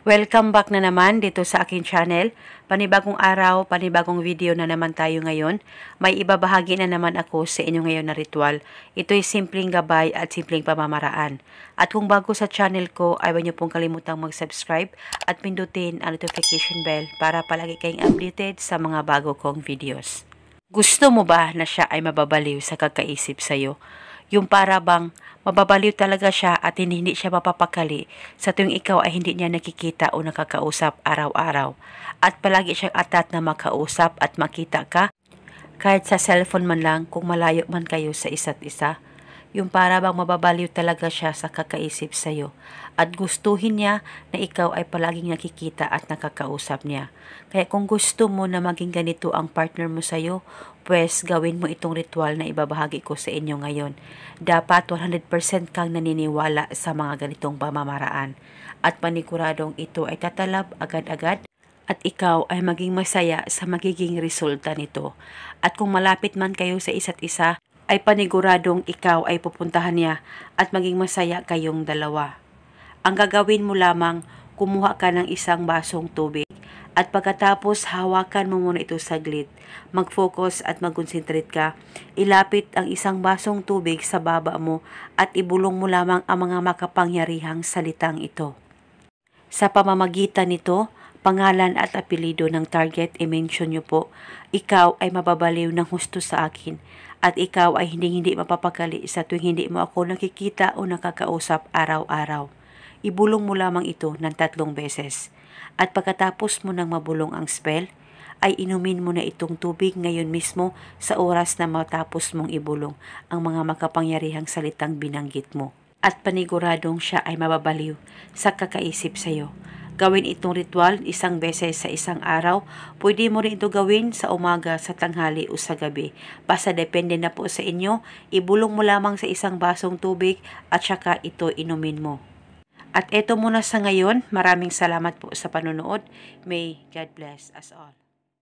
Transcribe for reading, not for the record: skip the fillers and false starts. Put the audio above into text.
Welcome back na naman dito sa aking channel. Panibagong araw, panibagong video na naman tayo ngayon. May ibabahagi na naman ako sa inyo ngayon na ritual. Ito'y simpleng gabay at simpleng pamamaraan. At kung bago sa channel ko, ay huwag niyo pong kalimutang mag-subscribe at pindutin ang notification bell para palagi kayong updated sa mga bago kong videos. Gusto mo ba na siya ay mababaliw sa kakaisip sa'yo? Yung para bang mababaliw talaga siya at hindi siya mapapakali sa tuwing ikaw ay hindi niya nakikita o nakakausap araw-araw. At palagi siyang atat na makausap at makita ka kahit sa cellphone man lang kung malayo man kayo sa isa't isa. Yung para bang mababaliw talaga siya sa kakaisip sa'yo at gustuhin niya na ikaw ay palaging nakikita at nakakausap niya. Kaya kung gusto mo na maging ganito ang partner mo sa'yo, pues gawin mo itong ritual na ibabahagi ko sa inyo ngayon. Dapat 100% kang naniniwala sa mga ganitong pamamaraan at paniguradong ito ay tatalab agad-agad at ikaw ay maging masaya sa magiging resulta nito. At kung malapit man kayo sa isa't isa, ay paniguradong ikaw ay pupuntahan niya at maging masaya kayong dalawa. Ang gagawin mo lamang, kumuha ka ng isang basong tubig at pagkatapos hawakan mo muna ito saglit. Mag-focus at mag-concentrate ka. Ilapit ang isang basong tubig sa baba mo at ibulong mo lamang ang mga makapangyarihang salitang ito. Sa pamamagitan nito, pangalan at apelido ng target i-mention nyo po, ikaw ay mababaliw ng husto sa akin at ikaw ay hindi mapapakali sa tuwing hindi mo ako nakikita o nakakausap araw-araw. Ibulong mo lamang ito ng 3 beses. At pagkatapos mo nang mabulong ang spell, ay inumin mo na itong tubig ngayon mismo sa oras na matapos mong ibulong ang mga makapangyarihang salitang binanggit mo. At paniguradong siya ay mababaliw sa kakaisip sa'yo. Gawin itong ritual 1 beses sa isang araw. Pwede mo rin ito gawin sa umaga, sa tanghali o sa gabi. Basta depende na po sa inyo. Ibulong mo lamang sa isang basong tubig at saka ito inumin mo. At eto muna sa ngayon. Maraming salamat po sa panonood. May God bless us all.